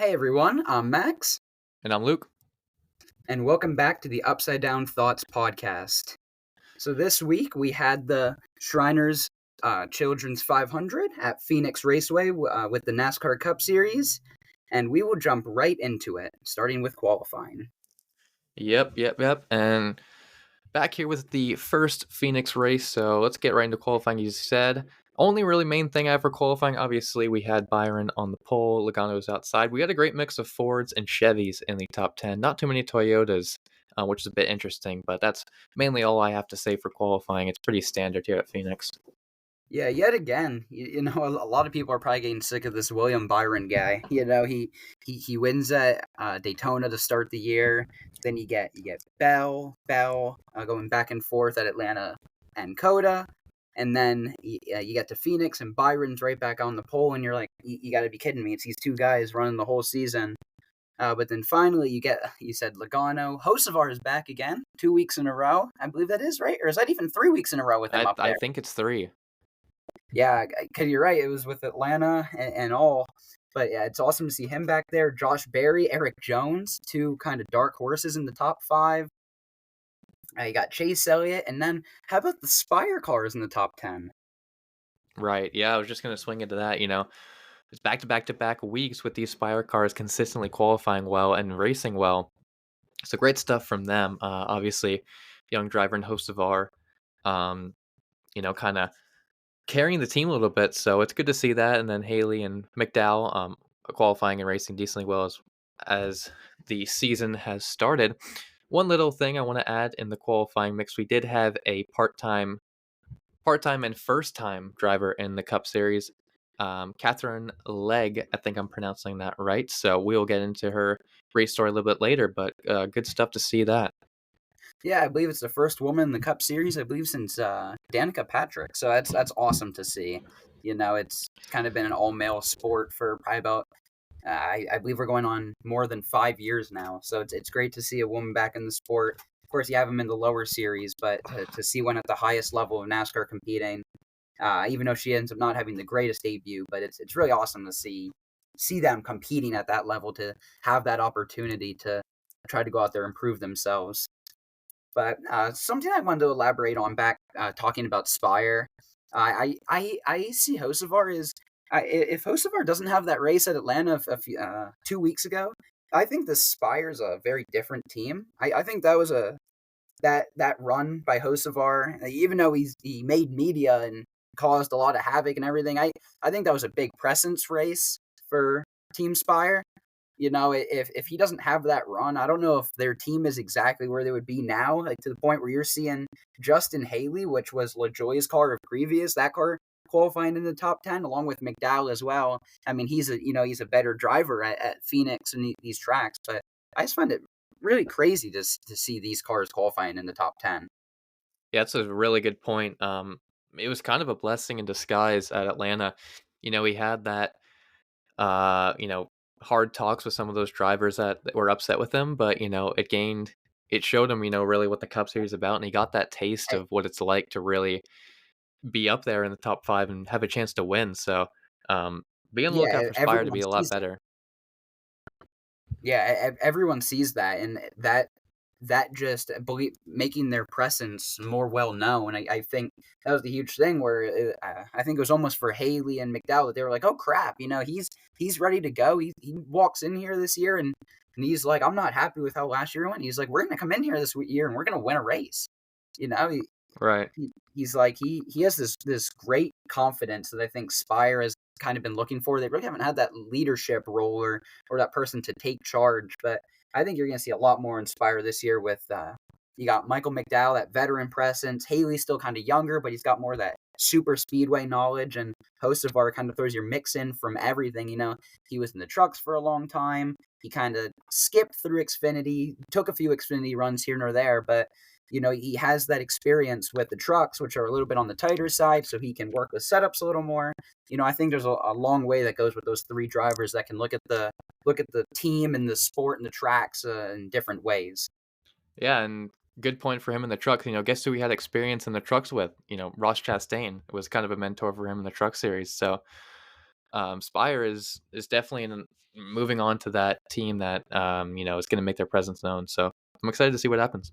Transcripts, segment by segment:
Hey everyone, I'm Max, And I'm Luke. and welcome back to the Upside Down Thoughts podcast. So this week we had the Shriners Children's 500 at Phoenix Raceway with the NASCAR Cup Series, and we will jump right into it, starting with qualifying. Yep. And back here with the first Phoenix race. So let's get right into qualifying. You said only really main thing I have for qualifying. Obviously, we had Byron on the pole. Logano was outside. We had a great mix of Fords and Chevys in the top 10. Not too many Toyotas, which is a bit interesting. But that's mainly all I have to say for qualifying. It's pretty standard here at Phoenix. Yeah, yet again, a lot of people are probably getting sick of this William Byron guy. He wins at Daytona to start the year. Then you get Bell going back and forth at Atlanta and Coda, and then you get to Phoenix and Byron's right back on the pole, and you're like, you got to be kidding me! It's these two guys running the whole season. But then finally, you said Logano. Hocevar is back again, 2 weeks in a row. I believe that is right, or is that even 3 weeks in a row with him I, up I there? think it's three. Yeah, because you're right. It was with Atlanta and all. But yeah, it's awesome to see him back there. Josh Berry, Eric Jones, two kind of dark horses in the top five. You got Chase Elliott. And then how about the Spire cars in the top 10? Right. Yeah, I was just going to swing into that. It's back to back to back weeks with these Spire cars consistently qualifying well and racing well. So great stuff from them. Obviously, young driver and host of our, um, kind of carrying the team a little bit. So it's good to see that. And then Haley and McDowell qualifying and racing decently well as the season has started. One little thing I want to add in the qualifying mix, we did have a part time and first time driver in the Cup Series. Catherine Legg, I think I'm pronouncing that right. So we'll get into her race story a little bit later, but good stuff to see that. Yeah, I believe it's the first woman in the Cup Series, I believe, since Danica Patrick. So that's awesome to see. It's kind of been an all male sport for probably about I believe we're going on more than 5 years now, so it's great to see a woman back in the sport. Of course, you have them in the lower series, but to see one at the highest level of NASCAR competing, even though she ends up not having the greatest debut, but it's really awesome to see them competing at that level, to have that opportunity to try to go out there and prove themselves. But something I wanted to elaborate on back talking about Spire, I see Hocevar is if Hocevar doesn't have that race at Atlanta 2 weeks ago, I think the Spire's a very different team. I think that was that run by Hocevar, even though he made media and caused a lot of havoc and everything. I think that was a big presence race for Team Spire. If he doesn't have that run, I don't know if their team is exactly where they would be now, like to the point where you're seeing Justin Haley, which was LaJoie's car of previous, that car qualifying in the top 10, along with McDowell as well. I mean, he's a better driver at Phoenix and these tracks, but I just find it really crazy to see these cars qualifying in the top 10. Yeah, that's a really good point. It was kind of a blessing in disguise at Atlanta. We had that, uh, you know, hard talks with some of those drivers that were upset with him, but it showed him, really what the Cup Series is about, and he got that taste of what it's like to really be up there in the top five and have a chance to win. So, be on the lookout Yeah, for Spire to everyone be a lot sees better. everyone sees that, and that just making their presence more well known. I think that was the huge thing where I think it was almost for Haley and McDowell that they were like, oh crap, he's ready to go. He walks in here this year and he's like, I'm not happy with how last year went. He's like, we're gonna come in here this year and we're gonna win a race. You know, Right. he's like he has this great confidence that I think Spire has kind of been looking for. They really haven't had that leadership role or that person to take charge, but I think you're going to see a lot more Inspire this year with you got Michael McDowell, that veteran presence. Haley's still kind of younger, but he's got more of that super speedway knowledge, and Hocevar kind of throws your mix in from everything. He was in the trucks for a long time. He kind of skipped through Xfinity, took a few Xfinity runs here and there, but he has that experience with the trucks, which are a little bit on the tighter side, so he can work with setups a little more. I think there's a long way that goes with those three drivers that can look at the team and the sport and the tracks in different ways. Yeah, and good point for him in the trucks. Guess who he had experience in the trucks with? Ross Chastain was kind of a mentor for him in the truck series. So Spire is definitely moving on to that team that is going to make their presence known. So I'm excited to see what happens.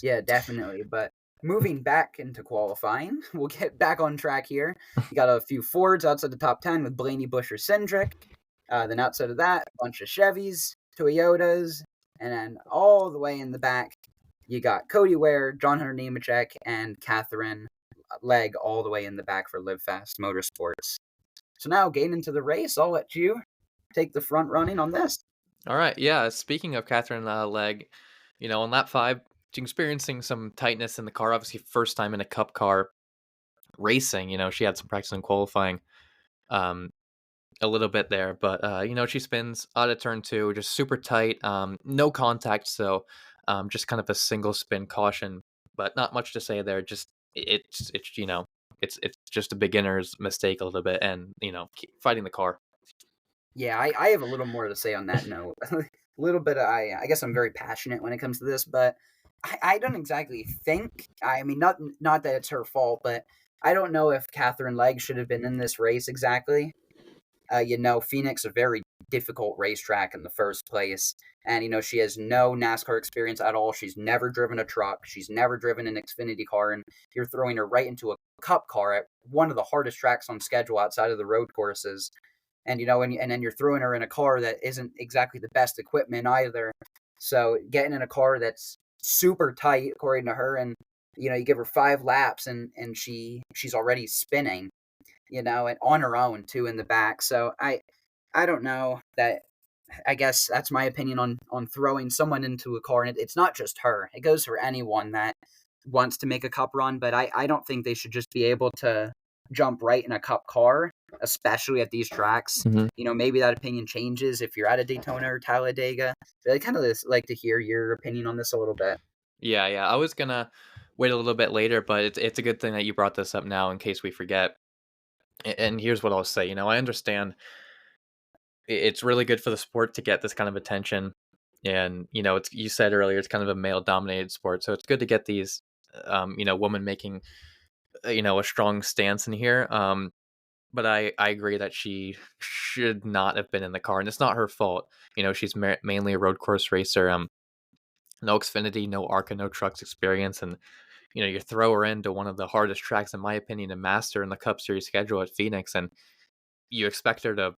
Yeah, definitely. But moving back into qualifying, we'll get back on track here. You got a few Fords outside the top 10 with Blaney, Busher, Cindric. Then outside of that, a bunch of Chevys, Toyotas, and then all the way in the back, you got Cody Ware, John Hunter Nemechek, and Catherine Legg all the way in the back for Live Fast Motorsports. So now, getting into the race, I'll let you take the front running on this. All right, yeah. Speaking of Catherine Legg, on lap 5, she's experiencing some tightness in the car. Obviously, first time in a Cup car racing. She had some practice in qualifying. A little bit there, but she spins out of turn 2, just super tight, no contact, so just kind of a single spin caution, but not much to say there. Just it's just a beginner's mistake a little bit, and keep fighting the car. Yeah, I have a little more to say on that note. A little bit. I guess I'm very passionate when it comes to this, but I don't exactly think. I mean, not that it's her fault, but I don't know if Catherine Legg should have been in this race exactly. Phoenix, a very difficult racetrack in the first place. And, she has no NASCAR experience at all. She's never driven a truck. She's never driven an Xfinity car. And you're throwing her right into a Cup car at one of the hardest tracks on schedule outside of the road courses. And, and then you're throwing her in a car that isn't exactly the best equipment either. So getting in a car that's super tight, according to her, and, you give her 5 laps and she's already spinning, and on her own too in the back. So I don't know that. I guess that's my opinion on throwing someone into a car, and it's not just her. It goes for anyone that wants to make a Cup run, but I don't think they should just be able to jump right in a Cup car, especially at these tracks. Mm-hmm. Maybe that opinion changes if you're at a Daytona or Talladega. But I kind of like to hear your opinion on this a little bit. Yeah, I was gonna wait a little bit later, but it's a good thing that you brought this up now in case we forget. And here's what I'll say. I understand it's really good for the sport to get this kind of attention, and it's, you said earlier, it's kind of a male dominated sport, so it's good to get these women making a strong stance in here. But I agree that she should not have been in the car, and it's not her fault. She's mainly a road course racer. No Xfinity, no ARCA, no trucks experience, and you throw her into one of the hardest tracks, in my opinion, to master in the Cup Series schedule at Phoenix, and you expect her to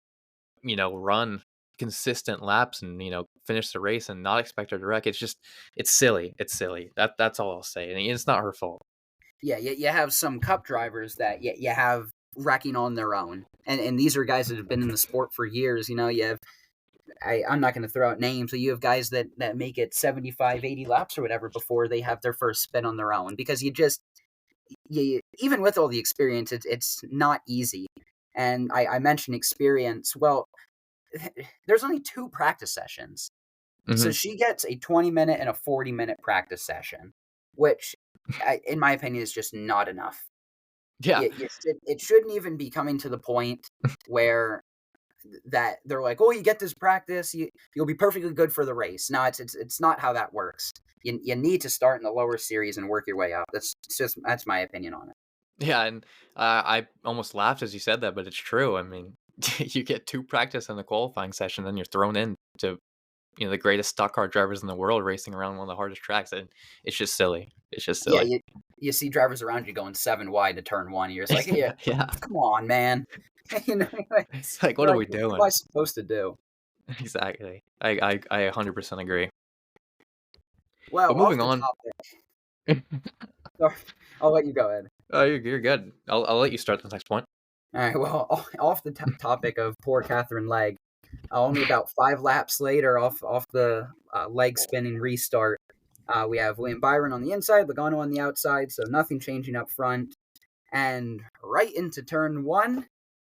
run consistent laps and finish the race and not expect her to wreck. It's silly. It's silly. That's all I'll say. And it's not her fault. Yeah, you have some Cup drivers that you have wrecking on their own, and these are guys that have been in the sport for years. You have I'm not going to throw out names, but you have guys that make it 75, 80 laps or whatever before they have their first spin on their own, because even with all the experience, it's not easy. And I mentioned experience. Well, there's only 2 practice sessions. Mm-hmm. So she gets a 20-minute and a 40-minute practice session, which, in my opinion, is just not enough. Yeah. It shouldn't even be coming to the point where that they're like, oh, you get this practice, you'll be perfectly good for the race. No, it's not how that works. You need to start in the lower series and work your way up. That's my opinion on it. Yeah, and I almost laughed as you said that, but it's true. I mean, you get 2 practice in the qualifying session, then you're thrown into the greatest stock car drivers in the world racing around one of the hardest tracks, and it's just silly. It's just silly. Yeah, you see drivers around you going 7 wide to turn 1. You're just like, yeah, come on, man. It's like, what are we doing? What am I supposed to do? Exactly. I 100% agree. Well, but moving on. I'll let you go ahead. Oh, you're good. I'll let you start the next point. All right. Well, off the topic of poor Catherine Legg, only about 5 laps later, off the leg spinning restart, we have William Byron on the inside, Logano on the outside, so nothing changing up front. And right into turn 1,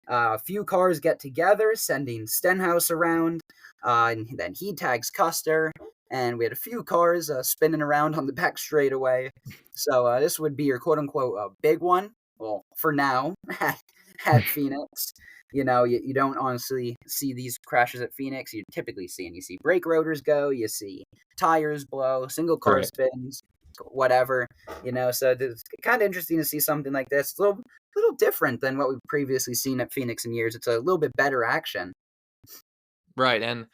a few cars get together, sending Stenhouse around, and then he tags Custer, and we had a few cars spinning around on the back straightaway. So this would be your quote-unquote big one, well, for now, at Phoenix. You don't honestly see these crashes at Phoenix. You typically see brake rotors go, you see tires blow, single car spins. whatever, So it's kind of interesting to see something like this. It's a little different than what we've previously seen at Phoenix in years. It's a little bit better action. Right, and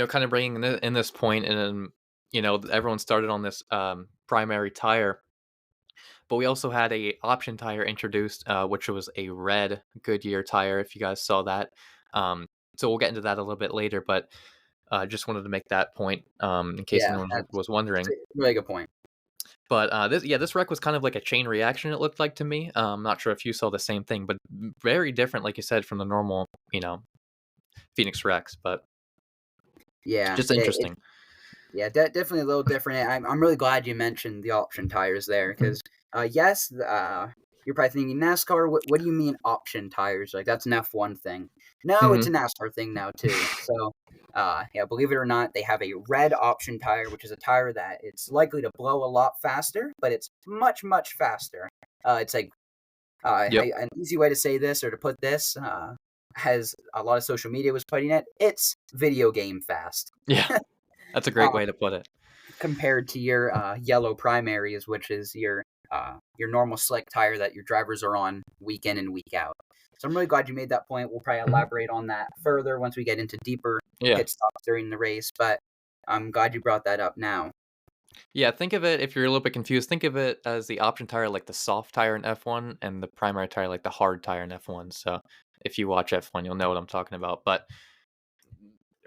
kind of bringing in this point, and everyone started on this primary tire, but we also had a option tire introduced, which was a red Goodyear tire. If you guys saw that, so we'll get into that a little bit later. But just wanted to make that point in case Yeah, anyone was that's a wondering. really good point. But this wreck was kind of like a chain reaction. It looked like to me. I'm not sure if you saw the same thing, but very different, like you said, from the normal, Phoenix wrecks. But Yeah, just interesting. yeah, definitely a little different. I'm really glad you mentioned the option tires there because, yes, you're probably thinking NASCAR. What do you mean option tires? Like that's an F1 thing. No, it's Hmm. a NASCAR thing now too. So, yeah, believe it or not, they have a red option tire, which is a tire that it's likely to blow a lot faster, but it's much much faster. It's like Yep. an easy way to say this or to put this. As a lot of social media was putting it, it's video game fast. Yeah. That's a great way to put it. Compared to your yellow primaries, which is your normal slick tire that your drivers are on week in and week out. So I'm really glad you made that point. We'll probably Mhm. elaborate on that further once we get into deeper Yeah. pit stops during the race, but I'm glad you brought that up now. Yeah, think of it, if you're a little bit confused, think of it as the option tire like the soft tire in F1 and the primary tire like the hard tire in F1. So if you watch F1, you'll know what I'm talking about. But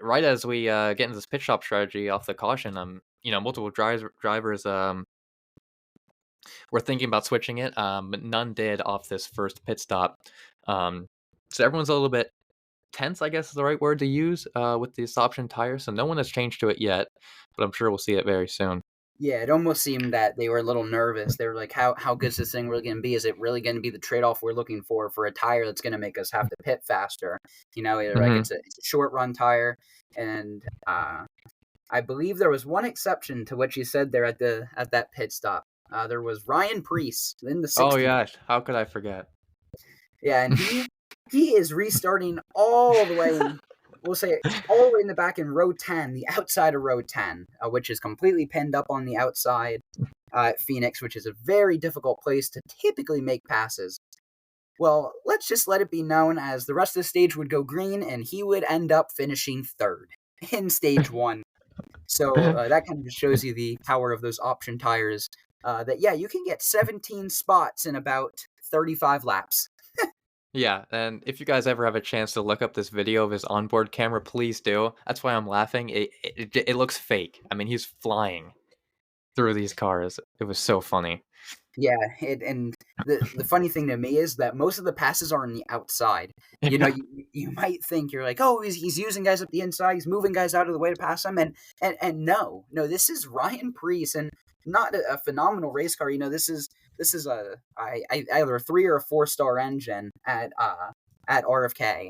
right as we get into this pit stop strategy off the caution, multiple drivers were thinking about switching it, but none did off this first pit stop. Um, so everyone's a little bit tense, I guess is the right word to use, with this option tire. So no one has changed to it yet, but I'm sure we'll see it very soon. Yeah, it almost seemed that they were a little nervous. They were like, how good is this thing really going to be? Is it really going to be the trade off we're looking for a tire that's going to make us have to pit faster? They're like, Hmm. it's a short run tire. And I believe there was one exception to what you said there at that pit stop. There was Ryan Preece in the Oh 60. yeah, how could I forget? Yeah, and he is restarting all the way in, we'll say all the way in the back in row 10, the outside of row 10, which is completely pinned up on the outside at Phoenix, which is a very difficult place to typically make passes. Well, let's just let it be known as the rest of the stage would go green, and he would end up finishing third in stage one. So that kind of just shows you the power of those option tires. That yeah, you can get 17 spots in about 35 laps. Yeah, and if you guys ever have a chance to look up this video of his onboard camera, please do. That's why I'm laughing. It looks fake. I mean, he's flying through these cars. It was so funny. Yeah, and the funny thing to me is that most of the passes are on the outside. Yeah. You might think you're like, oh, he's using guys up the inside, he's moving guys out of the way to pass them, and no, this is Ryan Preece, and not a phenomenal race car. This is either a 3 or a 4-star engine at RFK.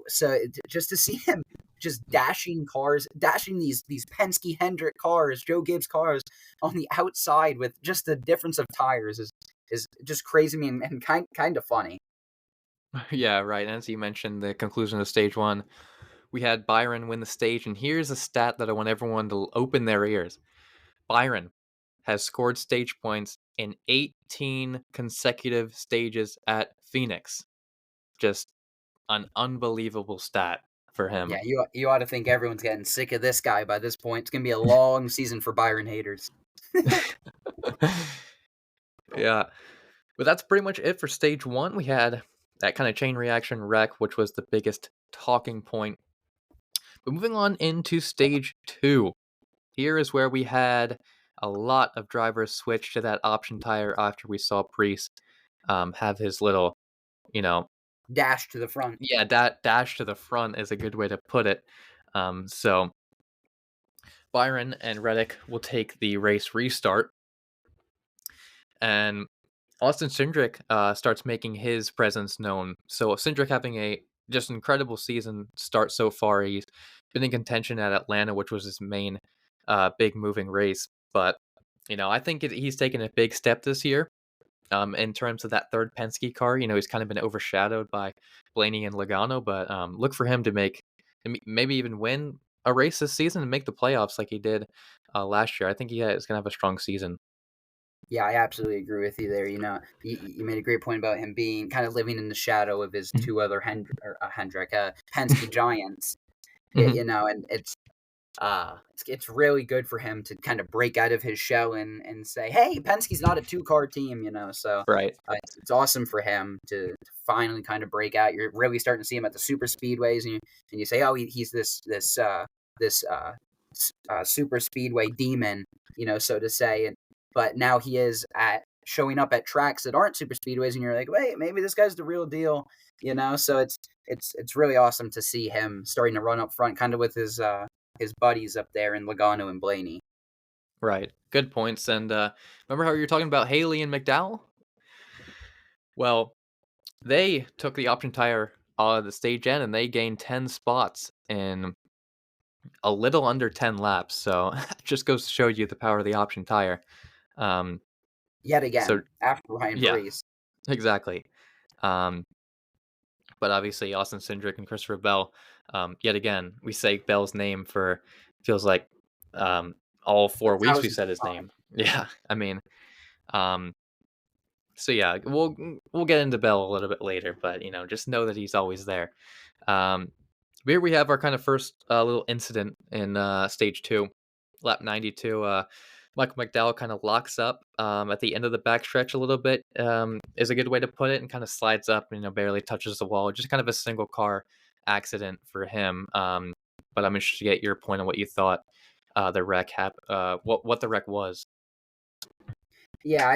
So just to see him just dashing these Penske Hendrick cars, Joe Gibbs cars on the outside with just the difference of tires is just crazy and kind of funny. Yeah, right. And as you mentioned, the conclusion of stage one, we had Byron win the stage, and here's a stat that I want everyone to open their ears. Byron has scored stage points in 18 consecutive stages at Phoenix. Just an unbelievable stat for him. Yeah, you ought to think everyone's getting sick of this guy by this point. It's gonna be a long season for Byron haters. Yeah. But that's pretty much it for stage one. We had that kind of chain reaction wreck, which was the biggest talking point. But moving on into stage two, here is where we had a lot of drivers switch to that option tire after we saw Priest have his little, you know, Dash to the front. yeah, that dash to the front is a good way to put it. So Byron and Reddick will take the race restart, and Austin Cindric starts making his presence known. So Cindric having a just incredible season start so far. He's been in contention at Atlanta, which was his main big moving race. But I think he's taken a big step this year in terms of that third Penske car. He's kind of been overshadowed by Blaney and Logano, but look for him to maybe even win a race this season and make the playoffs like he did last year. I think he is going to have a strong season. Yeah, I absolutely agree with you there. You made a great point about him being kind of living in the shadow of his two other Penske giants. Hmm. And it's really good for him to kind of break out of his shell and say, "Hey, Penske's not a two-car team," So Right. it's awesome for him to finally kind of break out. You're really starting to see him at the super speedways, and you say, "Oh, he's this super speedway demon," so to say. But now he is at showing up at tracks that aren't super speedways, and you're like, "Wait, maybe this guy's the real deal," So it's really awesome to see him starting to run up front, kind of with his buddies up there in Logano and Blaney. Right. Good points. And remember how you were talking about Haley and McDowell? Well, they took the option tire the stage end and they gained 10 spots in a little under 10 laps. So it just goes to show you the power of the option tire. Um, Yet so again, after Ryan yeah, Parise. exactly. Um, but obviously Austin Cindric and Christopher Bell. Yet again, we say Bell's name for feels like um, all 4 weeks we Thousands said his of times. name. Yeah, I mean, um, so yeah, we'll get into Bell a little bit later, but just know that he's always there. Um, here we have our kind of first little incident in stage two, lap 92. Michael McDowell kind of locks up at the end of the backstretch a little bit, is a good way to put it, and kind of slides up, barely touches the wall. Just kind of a single car accident for him. But I'm interested to get your point on what you thought the wreck what the wreck was. Yeah,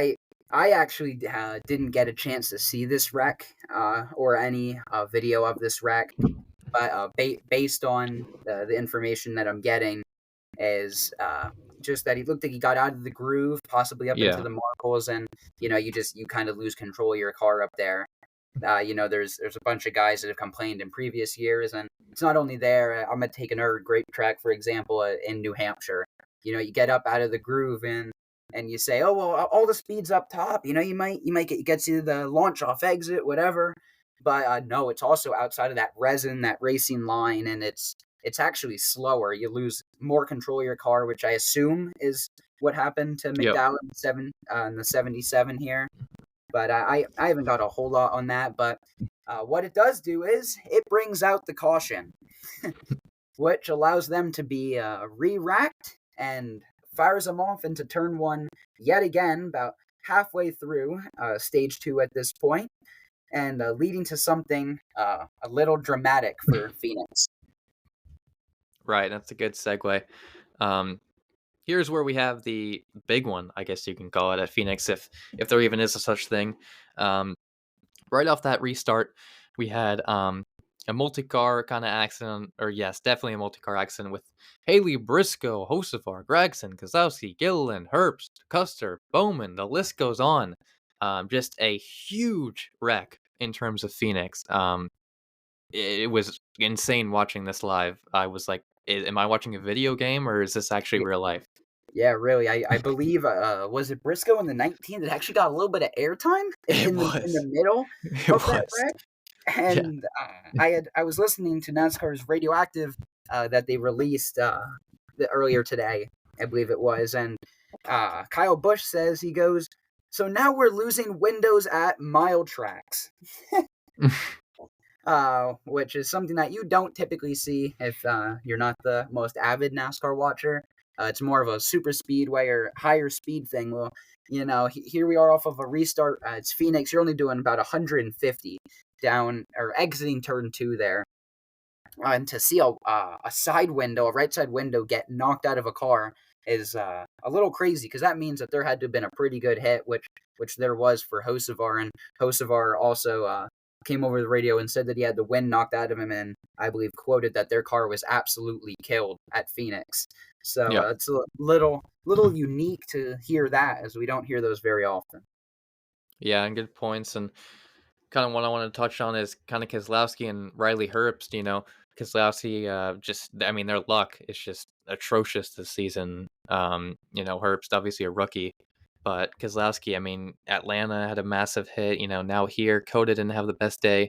I actually didn't get a chance to see this wreck or any video of this wreck, but based on the information that I'm getting, is just that he looked like he got out of the groove, possibly up into Yeah. the marbles, and you kind of lose control of your car up there. There's a bunch of guys that have complained in previous years, and it's not only there. I'm gonna take another great track for example in New Hampshire. You get up out of the groove and you say, oh well, all the speed's up top. You might get to the launch off exit, whatever. But no, it's also outside of that resin, that racing line, and it's actually slower. You lose more control of your car, which I assume is what happened to Yep. McDowell in the 77 here. But I haven't got a whole lot on that. But what it does do is it brings out the caution, which allows them to be re-racked and fires them off into turn one yet again, about halfway through stage two at this point, and leading to something a little dramatic for Phoenix. Right. That's a good segue. Um, Here's where we have the big one, I guess you can call it, at Phoenix, if there even is a such thing. Um, right off that restart, we had a multi-car kind of accident, or yes, definitely a multi-car accident with Haley, Briscoe, Hocevar, Gregson, Kozlowski, Gilliland, Herbst, Custer, Bowman. The list goes on. Just a huge wreck in terms of Phoenix. It was insane watching this live. I was like, am I watching a video game or is this actually real life? Yeah, really. I believe was it Briscoe in the 19 that actually got a little bit of airtime It in the was. middle It of that was. wreck, Yeah. and I was listening to NASCAR's Radioactive that they released earlier today, I believe it was, and Kyle Busch says he goes, so now we're losing windows at mile tracks. Which is something that you don't typically see if you're not the most avid NASCAR watcher. It's more of a super speedway or higher speed thing. Well, here we are off of a restart. It's Phoenix. You're only doing about 150 down or exiting turn two there. And to see a side window, a right side window, get knocked out of a car is a little crazy because that means that there had to have been a pretty good hit, which there was for Hocevar, and Hocevar also came over the radio and said that he had the wind knocked out of him, and I believe quoted that their car was absolutely killed at Phoenix. So Yeah. it's a little unique to hear that, as we don't hear those very often. Yeah, and good points. And kind of what I want to touch on is kind of Keselowski and Riley Herbst. Keselowski, I mean, their luck is just atrocious this season. Herbst, obviously a rookie, but Keselowski, I mean, Atlanta had a massive hit. Now here, Coda didn't have the best day.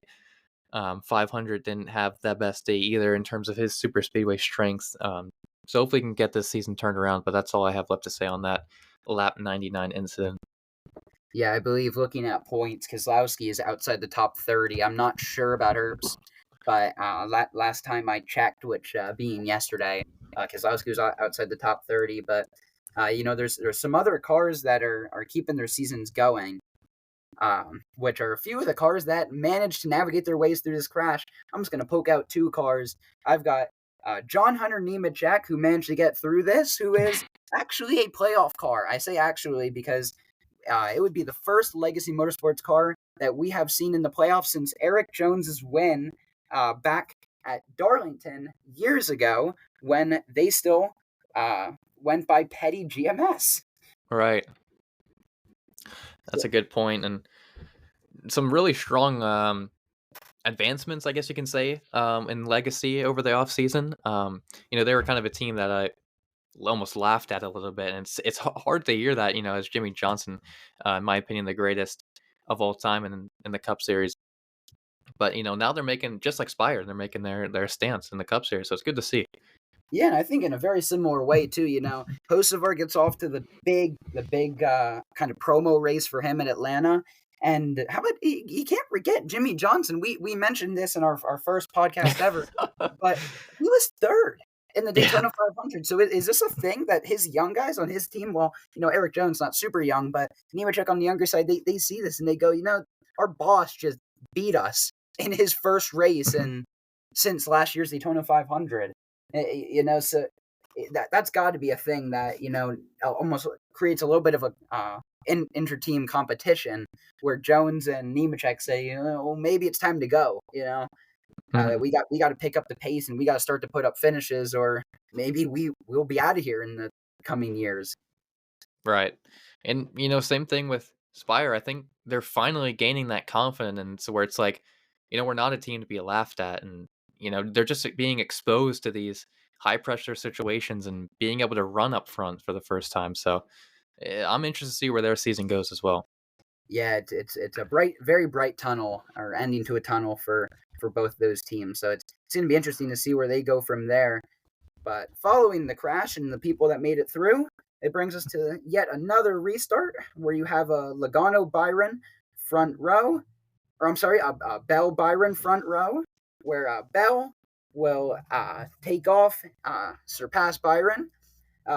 500 didn't have that best day either in terms of his super speedway strengths. So hopefully we can get this season turned around, but that's all I have left to say on that lap 99 incident. Yeah, I believe looking at points, Keselowski is outside the top 30. I'm not sure about Herbst, but last time I checked, which being yesterday, Keselowski was outside the top 30. But there's some other cars that are keeping their seasons going, which are a few of the cars that managed to navigate their ways through this crash. I'm just going to poke out two cars. I've got John Hunter Nemechek, who managed to get through this, who is actually a playoff car. I say actually because it would be the first Legacy Motorsports car that we have seen in the playoffs since Eric Jones's win back at Darlington years ago when they still went by Petty GMS. Right. That's a good point, and some really strong advancements, I guess you can say, in Legacy over the offseason. They were kind of a team that I almost laughed at a little bit, and it's hard to hear that, as Jimmy Johnson, in my opinion, the greatest of all time in the Cup Series. But now they're making, just like Spire, they're making their stance in the Cup Series, so it's good to see. Yeah, and I think in a very similar way too. Hocevar gets off to the big kind of promo race for him in Atlanta. And how about he can't forget Jimmy Johnson? We mentioned this in our first podcast ever, but he was third in the Daytona 500. So is this a thing that his young guys on his team? Well, Eric Jones not super young, but Nemechek on the younger side, they see this and they go, our boss just beat us in his first race and since last year's Daytona 500. So that's got to be a thing that almost creates a little bit of a inter-team competition where Jones and Nemechek say, well, maybe it's time to go. We got to pick up the pace and we got to start to put up finishes, or maybe we'll be out of here in the coming years. Right, and same thing with Spire. I think they're finally gaining that confidence where it's like, we're not a team to be laughed at, and they're just being exposed to these high pressure situations and being able to run up front for the first time. So I'm interested to see where their season goes as well. Yeah, it's a very bright tunnel, or ending to a tunnel for both those teams. So it's going to be interesting to see where they go from there. But following the crash and the people that made it through, it brings us to yet another restart where you have a Logano Byron front row, or I'm sorry, a Bell Byron front row, where Bell will take off, surpass Byron.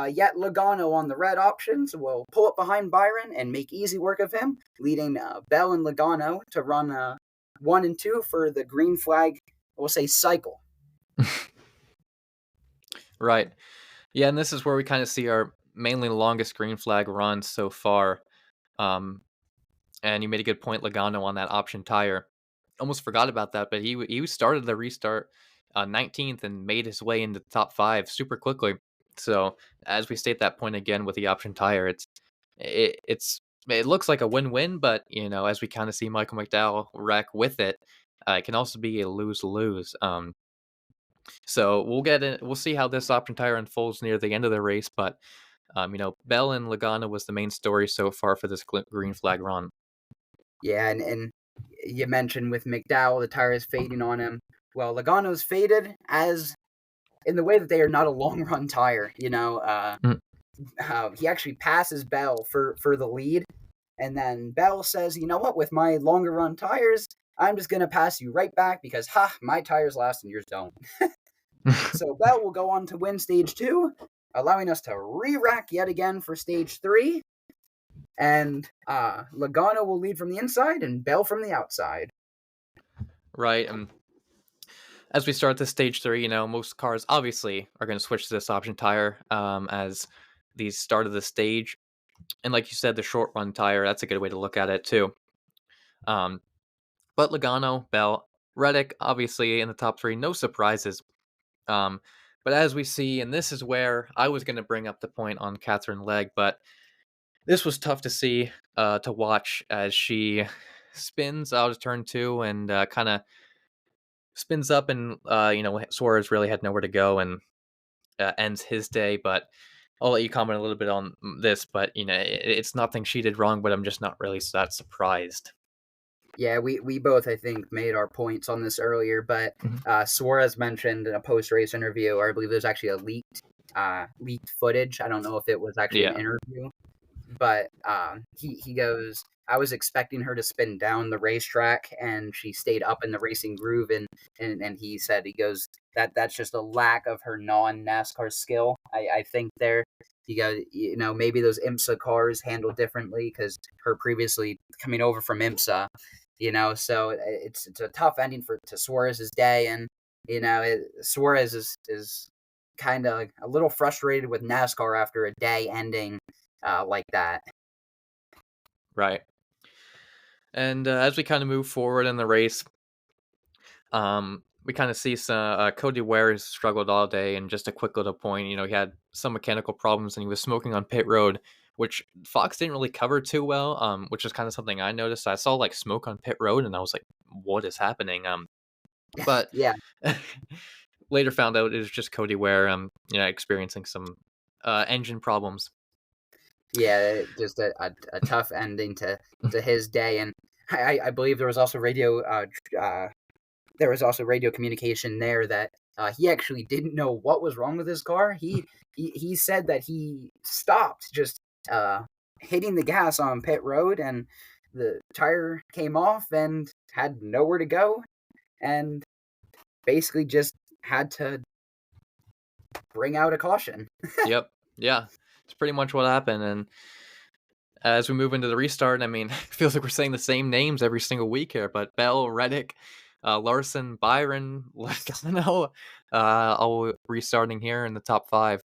Yet Logano on the red options will pull up behind Byron and make easy work of him, leading Bell and Logano to run 1 and 2 for the green flag, we'll say, cycle. Right. Yeah, and this is where we kind of see our mainly longest green flag runs so far. And you made a good point, Logano on that option tire. Almost forgot about that, but he started the restart 19th and made his way into the top 5 super quickly. So as we state that point again with the option tire, it looks like a win-win, but as we kind of see Michael McDowell wreck with it, it can also be a lose-lose. So we'll see how this option tire unfolds near the end of the race, but Bell and Logano was the main story so far for this green flag run. Yeah, and you mentioned with McDowell, the tire is fading on him. Well, Logano's faded as in the way that they are not a long run tire. He actually passes Bell for the lead, and then Bell says, "You know what? With my longer run tires, I'm just gonna pass you right back because my tires last and yours don't." So Bell will go on to win stage 2, allowing us to re-rack yet again for stage 3. And Logano will lead from the inside and Bell from the outside. Right. As we start this stage 3, most cars obviously are going to switch to this option tire as the start of the stage. And like you said, the short run tire, that's a good way to look at it too. But Logano, Bell, Reddick, obviously in the top 3, no surprises. But as we see, and this is where I was going to bring up the point on Catherine Legge, but this was tough to see, to watch as she spins out of turn 2 and kind of spins up, and Suarez really had nowhere to go and ends his day. But I'll let you comment a little bit on this. But it's nothing she did wrong, but I'm just not really that surprised. Yeah, we both, I think, made our points on this earlier, but Suarez mentioned in a post-race interview, or I believe there's actually a leaked footage. I don't know if it was actually an interview, but he goes, I was expecting her to spin down the racetrack, and she stayed up in the racing groove, and he said, he goes, that's just a lack of her non NASCAR skill. I think there. You go, maybe those IMSA cars handle differently because her previously coming over from IMSA, so it's a tough ending to Suarez's day, and Suarez is kind of a little frustrated with NASCAR after a day ending like that. Right. And as we kind of move forward in the race, we kind of see some Cody Ware has struggled all day, and just a quick little point, he had some mechanical problems and he was smoking on pit road, which Fox didn't really cover too well, which is kind of something I noticed. I saw like smoke on pit road and I was like, what is happening? But Yeah, later found out it was just Cody Ware, experiencing some engine problems. yeah, just a tough ending to his day, and I believe there was also radio communication there that he actually didn't know what was wrong with his car. He said that he stopped just hitting the gas on pit road, and the tire came off and had nowhere to go, and basically just had to bring out a caution. Yep. Yeah. It's pretty much what happened. And as we move into the restart, I mean, it feels like we're saying the same names every single week here, but Bell, Reddick, Larson, Byron, Logano, all restarting here in the top 5.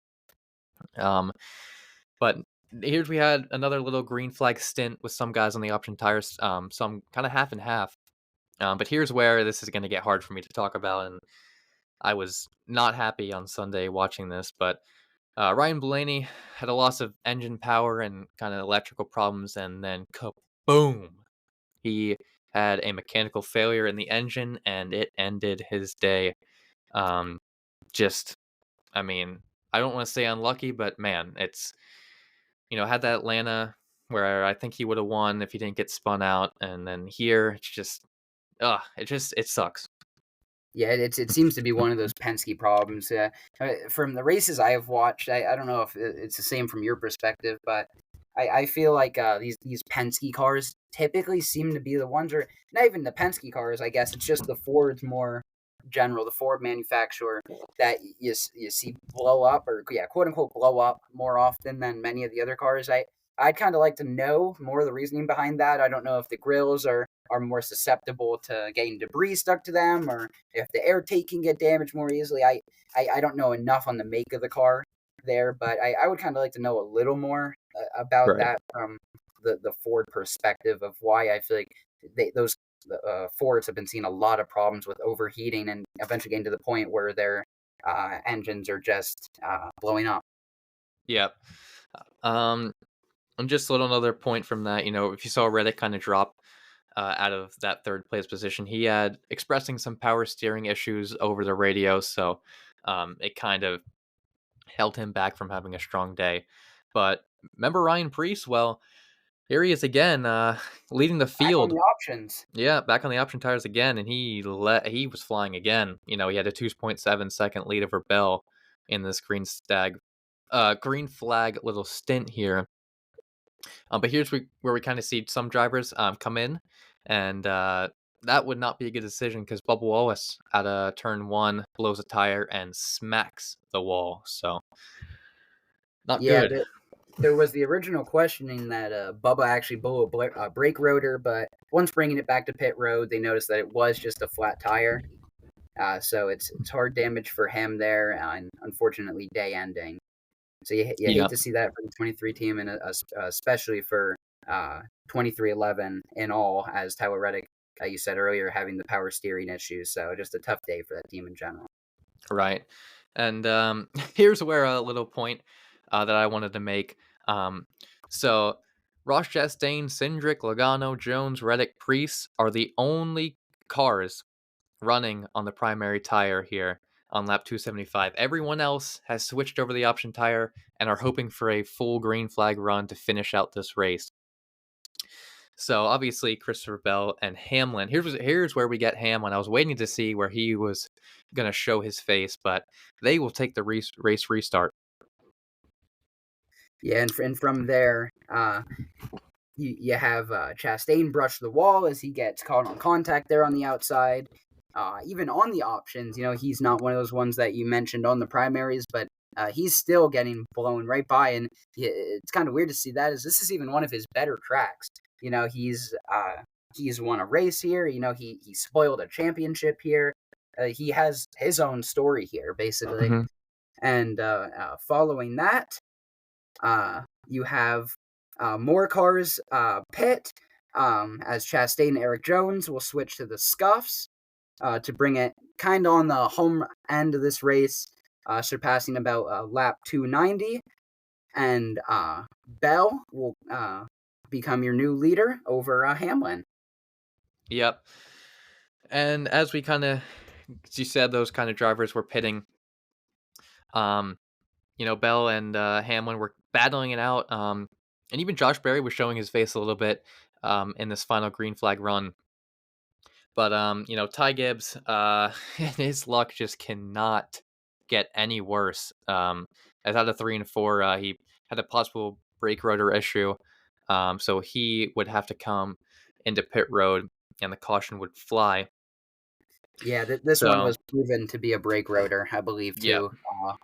But here's we had another little green flag stint with some guys on the option tires, some kind of half and half. But here's where this is going to get hard for me to talk about, and I was not happy on Sunday watching this, but Ryan Blaney had a loss of engine power and kind of electrical problems, and then kaboom! He had a mechanical failure in the engine, and it ended his day. Um, just, I mean, I don't want to say unlucky, but man, it's had that Atlanta where I think he would have won if he didn't get spun out, and then here it's just, it sucks. Yeah, it seems to be one of those Penske problems. From the races I have watched, I don't know if it's the same from your perspective, but I feel like these Penske cars typically seem to be the ones, or not even the Penske cars, I guess it's just the Fords more general, the Ford manufacturer that you see blow up, or quote unquote blow up more often than many of the other cars. I'd kind of like to know more of the reasoning behind that. I don't know if the grills are more susceptible to getting debris stuck to them, or if the air tank can get damaged more easily. I don't know enough on the make of the car there, but I would kind of like to know a little more about Right. that from the Ford perspective of why I feel like those Fords have been seeing a lot of problems with overheating and eventually getting to the point where their engines are just blowing up. Yep. Um, and just a little another point from that, if you saw Reddick kind of drop out of that third place position, he had expressing some power steering issues over the radio, so it kind of held him back from having a strong day. But remember Ryan Preece? Well, here he is again, leading the Back on field. the options. Yeah, back on the option tires again, and he was flying again. He had a 2.7 second lead over Bell in this green flag little stint here. But here's where we kind of see some drivers come in, and that would not be a good decision because Bubba Wallace at a turn 1 blows a tire and smacks the wall. So not Yeah, good. there was the original questioning that Bubba actually blew a brake rotor, but once bringing it back to pit road, they noticed that it was just a flat tire. So it's hard damage for him there, and unfortunately, day ending. So you hate Yeah, to see that for the 23 team, and especially for 2311 in all, as Tyler Reddick, you said earlier, having the power steering issues. So just a tough day for that team in general. right. And here's where a little point that I wanted to make. So Ross Chastain, Cindric, Logano, Jones, Reddick, Preece are the only cars running on the primary tire here on lap 275. Everyone else has switched over the option tire and are hoping for a full green flag run to finish out this race. So obviously Christopher Bell and Hamlin. Here's where we get Hamlin. I was waiting to see where he was going to show his face, but they will take the race restart. Yeah, and from there, you have Chastain brush the wall as he gets caught on contact there on the outside. Even on the options, he's not one of those ones that you mentioned on the primaries, but he's still getting blown right by, and it's kind of weird to see that. As this is even one of his better tracks. He's won a race here. He spoiled a championship here. He has his own story here, basically. Hmm. And following that, you have more cars pit as Chastain and Eric Jones will switch to the Scuffs to bring it kind of on the home end of this race, surpassing about lap 290. And Bell will become your new leader over Hamlin. Yep. And as we kind of, you said, those kind of drivers were pitting. Um, Bell and Hamlin were battling it out. And even Josh Berry was showing his face a little bit in this final green flag run. But Ty Gibbs, his luck just cannot get any worse. As out of 3 and 4, he had a possible brake rotor issue, so he would have to come into pit road, and the caution would fly. Yeah, this one So was proven to be a brake rotor, I believe, yeah, too,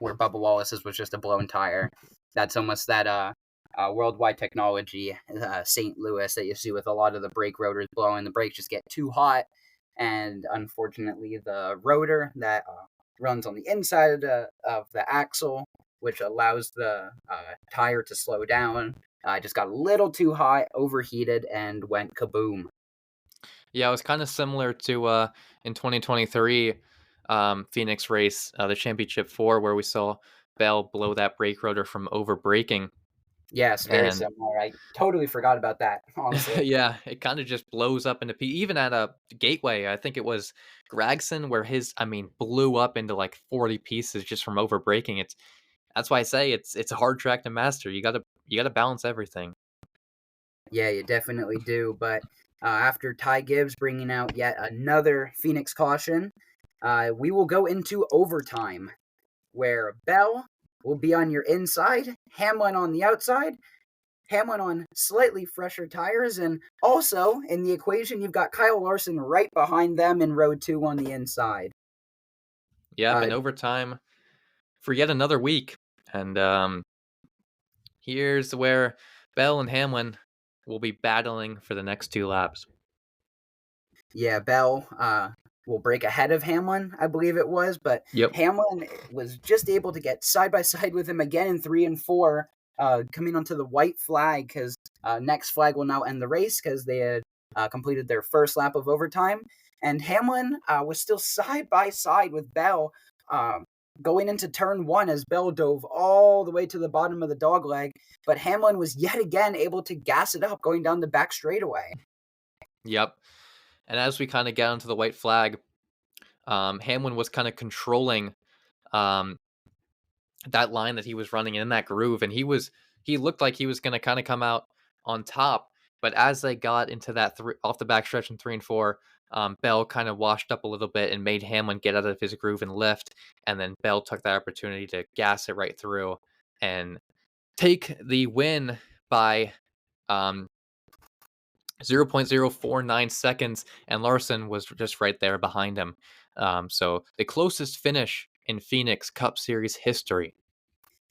where Bubba Wallace's was just a blown tire. That's almost that worldwide technology, St. Louis, that you see with a lot of the brake rotors blowing. The brakes just get too hot, and unfortunately, the rotor that runs on the inside of the axle, which allows the tire to slow down, just got a little too hot, overheated, and went kaboom. yeah, it was kind of similar to in 2023 Phoenix race, the Championship 4, where we saw Bell blow that brake rotor from over braking. Yes, very And similar. I totally forgot about that, honestly. yeah, it kind of just blows up into even at a gateway. I think it was Gragson where blew up into like 40 pieces just from over braking. That's why I say it's a hard track to master. You gotta balance everything. Yeah, you definitely do. But after Ty Gibbs bringing out yet another Phoenix caution, we will go into overtime, where Bell will be on your inside, Hamlin on the outside, Hamlin on slightly fresher tires, and also in the equation, you've got Kyle Larson right behind them in row 2 on the inside. Yep, Uh, and overtime for yet another week. And here's where Bell and Hamlin will be battling for the next 2 laps. yeah, Bell will break ahead of Hamlin, I believe it was, but Yep. Hamlin was just able to get side by side with him again in 3 and 4, coming onto the white flag because next flag will now end the race because they had completed their first lap of overtime. And Hamlin was still side by side with Bell going into turn 1 as Bell dove all the way to the bottom of the dogleg, but Hamlin was yet again able to gas it up going down the back straightaway. Yep. And as we kind of get onto the white flag, Hamlin was kind of controlling um, that line that he was running in that groove, and he looked like he was going to kind of come out on top. But as they got into that off the back stretch in 3 and 4, Bell kind of washed up a little bit and made Hamlin get out of his groove and lift, and then Bell took that opportunity to gas it right through and take the win by um, 0.049 seconds, and Larson was just right there behind him. So the closest finish in Phoenix Cup Series history.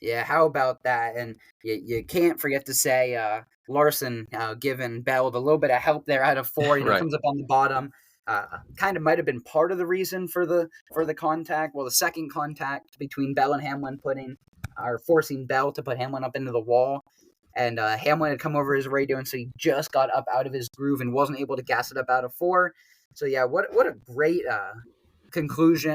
Yeah, how about that? And you can't forget to say Larson giving Bell the little bit of help there out of 4. Right. Comes up on the bottom. Kind of might have been part of the reason for the contact. Well, the second contact between Bell and Hamlin forcing Bell to put Hamlin up into the wall. And Hamlin had come over his radio, and so he just got up out of his groove and wasn't able to gas it up out of 4. So yeah, what a great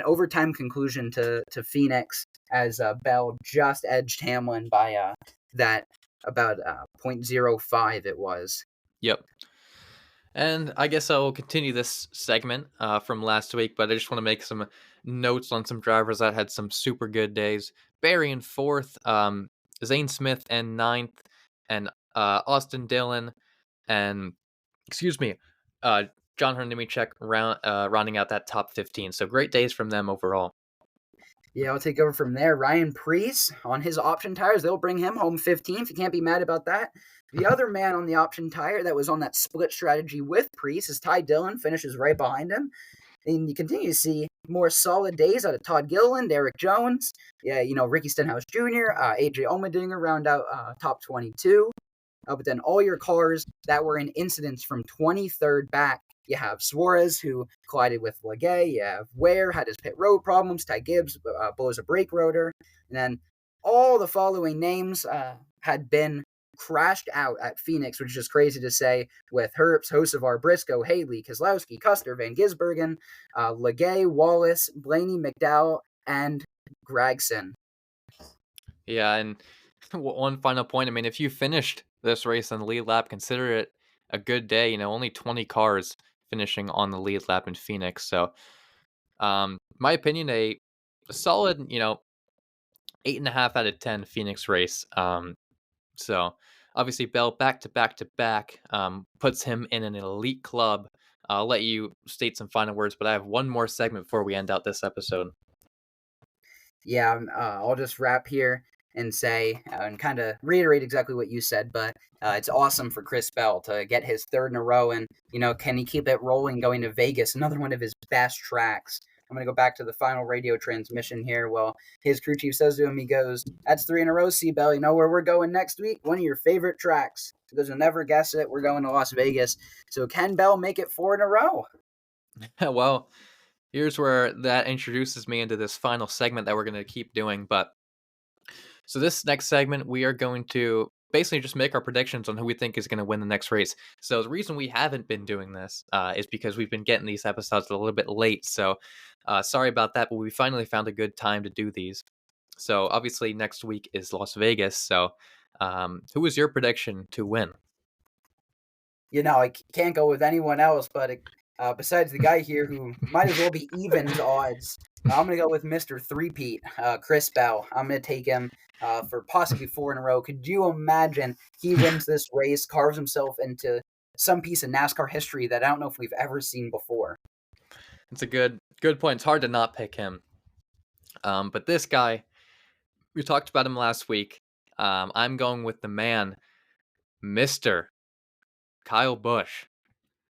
overtime conclusion to Phoenix as Bell just edged Hamlin by that about 0.05 it was. Yep. And I guess I'll continue this segment from last week, but I just want to make some notes on some drivers that had some super good days. Barry in 4th, Zane Smith in 9th, and Austin Dillon, and excuse me, John Hunter Nemechek rounding out that top 15. So great days from them overall. Yeah, I'll take over from there. Ryan Preece on his option tires, they'll bring him home 15th. You can't be mad about that. The other man on the option tire that was on that split strategy with Preece is Ty Dillon, finishes right behind him. And you continue to see more solid days out of Todd Gilliland, Eric Jones, yeah, Ricky Stenhouse Jr., AJ Allmendinger round out top 22. But then all your cars that were in incidents from 23rd back, you have Suarez, who collided with Legay. You have Ware, had his pit road problems. Ty Gibbs blows a brake rotor. And then all the following names had been crashed out at Phoenix, which is just crazy to say, with Herbst, Hocevar, Briscoe, Haley, Keselowski, Custer, Van Gisbergen, Legay, Wallace, Blaney, McDowell, and Gragson. Yeah, and one final point. I mean, if you finished this race on the lead lap, consider it a good day. Only 20 cars finishing on the lead lap in Phoenix. So, my opinion, a solid, 8.5 out of 10 Phoenix race. So obviously Bell back to back to back puts him in an elite club. I'll let you state some final words, but I have one more segment before we end out this episode. Yeah, I'll just wrap here and say and kind of reiterate exactly what you said, but it's awesome for Chris Bell to get his third in a row, and can he keep it rolling going to Vegas, another one of his best tracks. I'm going to go back to the final radio transmission here. Well, his crew chief says to him, he goes, "That's 3 in a row, C. Bell. You know where we're going next week? One of your favorite tracks." He goes, "You'll never guess it. We're going to Las Vegas." So can Bell make it 4 in a row? Well, here's where that introduces me into this final segment that we're going to keep doing. So this next segment, we are going to basically just make our predictions on who we think is going to win the next race. So the reason we haven't been doing this is because we've been getting these episodes a little bit late. So sorry about that, but we finally found a good time to do these. So obviously next week is Las Vegas. So who was your prediction to win? I can't go with anyone else, but besides the guy here who might as well be evens odds, I'm going to go with Mr. Three-Peat, Chris Bell. I'm going to take him for possibly 4 in a row. Could you imagine he wins this race, carves himself into some piece of NASCAR history that I don't know if we've ever seen before? It's a good point. It's hard to not pick him. But this guy, we talked about him last week. I'm going with the man, Mr. Kyle Busch,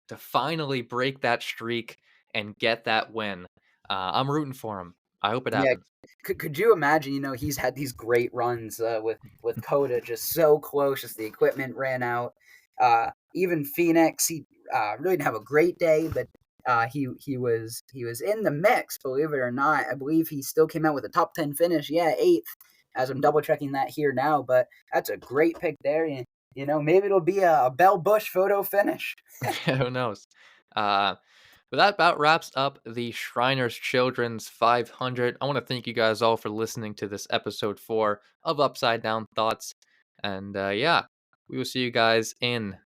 to finally break that streak and get that win. I'm rooting for him. I hope it happens. Could you imagine? He's had these great runs with Coda, just so close. Just the equipment ran out. Even Phoenix, he really didn't have a great day, but he was in the mix. Believe it or not, I believe he still came out with a top 10 finish. Yeah, 8th. As I'm double checking that here now, but that's a great pick there. Maybe it'll be a Bell Busch photo finish. Who knows? But that about wraps up the Shriners Children's 500. I want to thank you guys all for listening to this episode 4 of Upside Down Thoughts. And yeah, we will see you guys in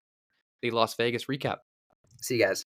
the Las Vegas recap. See you guys.